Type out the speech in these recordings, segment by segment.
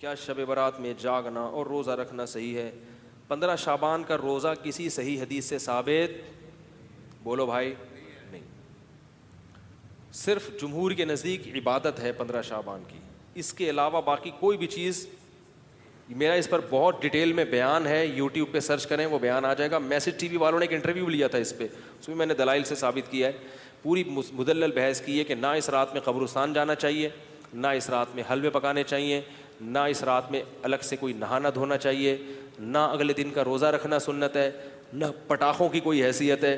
کیا شب برات میں جاگنا اور روزہ رکھنا صحیح ہے؟ 15 شعبان کا روزہ کسی صحیح حدیث سے ثابت بولو بھائی نہیں. صرف جمہور کے نزدیک عبادت ہے 15 شعبان کی. اس کے علاوہ باقی کوئی بھی چیز، میرا اس پر بہت ڈیٹیل میں بیان ہے، یوٹیوب پہ سرچ کریں وہ بیان آ جائے گا. میسج ٹی وی والوں نے ایک انٹرویو لیا تھا اس پہ، اس میں نے دلائل سے ثابت کیا ہے. پوری مدلل بحث کی ہے کہ نہ اس رات میں قبرستان جانا چاہیے، نہ اس رات میں حلوے پکانے چاہیے، نہ اس رات میں الگ سے کوئی نہانا دھونا چاہیے، نہ اگلے دن کا روزہ رکھنا سنت ہے، نہ پٹاخوں کی کوئی حیثیت ہے.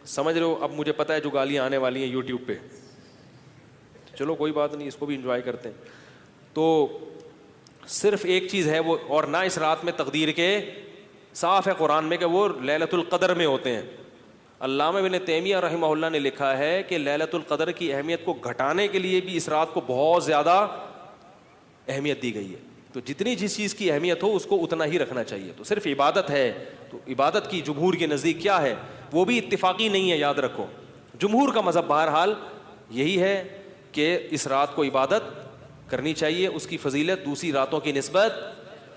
سمجھ رہے ہو؟ اب مجھے پتہ ہے جو گالیاں آنے والی ہیں یوٹیوب پہ، چلو کوئی بات نہیں، اس کو بھی انجوائے کرتے ہیں. تو صرف ایک چیز ہے وہ، اور نہ اس رات میں تقدیر کے، صاف ہے قرآن میں کہ وہ لیلۃ القدر میں ہوتے ہیں. علامہ ابن تیمیہ رحمہ اللہ نے لکھا ہے کہ لیلۃ القدر کی اہمیت کو گھٹانے کے لیے بھی اس رات کو بہت زیادہ اہمیت دی گئی ہے. تو جتنی جس چیز کی اہمیت ہو اس کو اتنا ہی رکھنا چاہیے. تو صرف عبادت ہے، تو عبادت کی جمہور کے نزدیک کیا ہے وہ بھی اتفاقی نہیں ہے، یاد رکھو. جمہور کا مذہب بہرحال یہی ہے کہ اس رات کو عبادت کرنی چاہیے، اس کی فضیلت دوسری راتوں کی نسبت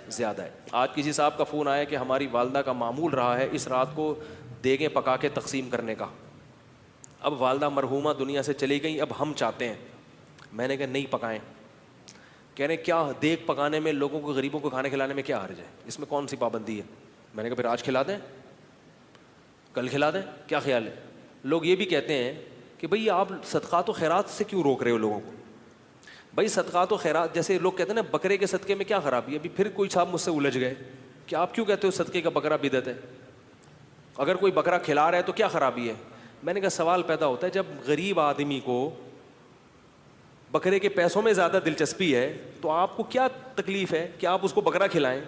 زیادہ ہے. آج کسی صاحب کا فون آیا کہ ہماری والدہ کا معمول رہا ہے اس رات کو دیگیں پکا کے تقسیم کرنے کا. اب والدہ مرحومہ دنیا سے چلی گئی، اب ہم چاہتے ہیں. میں نے کہا نہیں پکائیں. کہہ رہے کیا دیگ پکانے میں، لوگوں کو غریبوں کو کھانے کھلانے میں کیا حرج ہے، اس میں کون سی پابندی ہے؟ میں نے کہا پھر آج کھلا دیں، کل کھلا دیں، کیا خیال ہے؟ لوگ یہ بھی کہتے ہیں کہ بھئی آپ صدقات و خیرات سے کیوں روک رہے ہو لوگوں کو؟ بھائی صدقات و خیرات، جیسے لوگ کہتے ہیں نا بکرے کے صدقے میں کیا خرابی ہے. ابھی پھر کوئی صاحب مجھ سے الجھ گئے کہ آپ کیوں کہتے ہو صدقے کا بکرا بدعت ہے؟ اگر کوئی بکرا کھلا رہا ہے تو کیا خرابی ہے؟ میں نے کہا سوال پیدا ہوتا ہے، جب غریب آدمی کو بکرے کے پیسوں میں زیادہ دلچسپی ہے تو آپ کو کیا تکلیف ہے کہ آپ اس کو بکرا کھلائیں؟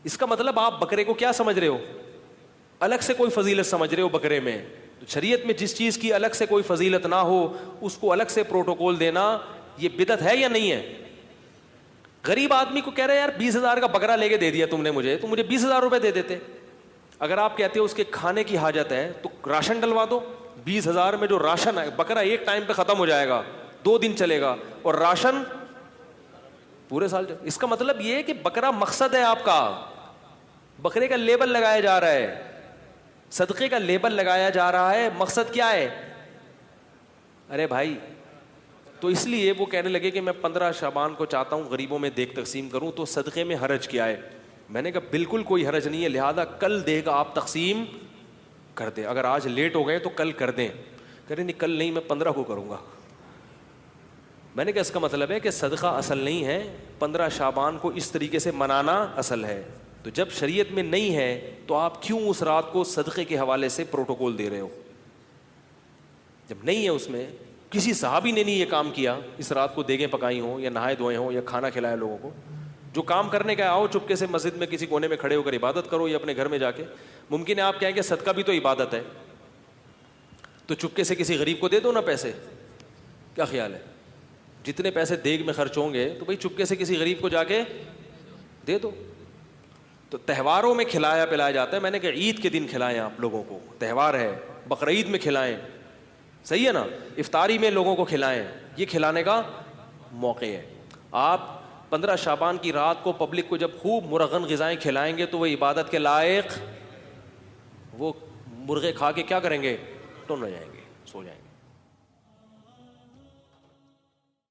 اس کا مطلب آپ بکرے کو کیا سمجھ رہے ہو؟ الگ سے کوئی فضیلت سمجھ رہے ہو بکرے میں. تو شریعت میں جس چیز کی الگ سے کوئی فضیلت نہ ہو اس کو الگ سے پروٹوکول دینا یہ بدعت ہے یا نہیں ہے؟ غریب آدمی کو کہہ رہے یار 20,000 کا بکرا لے کے دے دیا تم نے مجھے، تو مجھے 20,000 روپے دے دیتے. اگر آپ کہتے ہو اس کے کھانے کی حاجت ہے تو راشن ڈلوا دو. 20,000 میں جو راشن ہے، بکرا ایک ٹائم پہ ختم ہو جائے گا، 2 دن چلے گا، اور راشن پورے سال چلے. اس کا مطلب یہ ہے کہ بکرا مقصد ہے آپ کا، بکرے کا لیبل لگایا جا رہا ہے، صدقے کا لیبل لگایا جا رہا ہے. مقصد کیا ہے؟ ارے بھائی، تو اس لیے وہ کہنے لگے کہ میں 15 شعبان کو چاہتا ہوں غریبوں میں دیگ تقسیم کروں، تو صدقے میں حرج کیا ہے؟ میں نے کہا بالکل کوئی حرج نہیں ہے، لہذا کل دیگ آپ تقسیم کر دیں. اگر آج لیٹ ہو گئے تو کل کر دیں. کہہ رہے نہیں کل نہیں، میں 15 کو کروں گا. میں نے کہا اس کا مطلب ہے کہ صدقہ اصل نہیں ہے، 15 شعبان کو اس طریقے سے منانا اصل ہے. تو جب شریعت میں نہیں ہے تو آپ کیوں اس رات کو صدقے کے حوالے سے پروٹوکول دے رہے ہو؟ جب نہیں ہے اس میں، کسی صحابی نے نہیں یہ کام کیا، اس رات کو دیگیں پکائی ہوں یا نہائے دھوئے ہوں یا کھانا کھلایا لوگوں کو. جو کام کرنے کا آؤ چپکے سے مسجد میں کسی کونے میں کھڑے ہو کر عبادت کرو یا اپنے گھر میں جا کے. ممکن ہے آپ کہیں کہ صدقہ بھی تو عبادت ہے، تو چپکے سے کسی غریب کو دے دو نا پیسے. کیا خیال ہے؟ جتنے پیسے دیگ میں خرچ ہوں گے تو بھائی چپکے سے کسی غریب کو جا کے دے دو. تو تہواروں میں کھلایا پلایا جاتا ہے. میں نے کہا عید کے دن کھلائیں، آپ لوگوں کو تہوار ہے، بقرعید میں کھلائیں، صحیح ہے نا؟ افطاری میں لوگوں کو کھلائیں، یہ کھلانے کا موقع ہے. آپ 15 شعبان کی رات کو پبلک کو جب خوب مرغن غذائیں کھلائیں گے تو وہ عبادت کے لائق، وہ مرغے کھا کے کیا کریں گے؟ ٹن ہو جائیں گے، سو جائیں گے.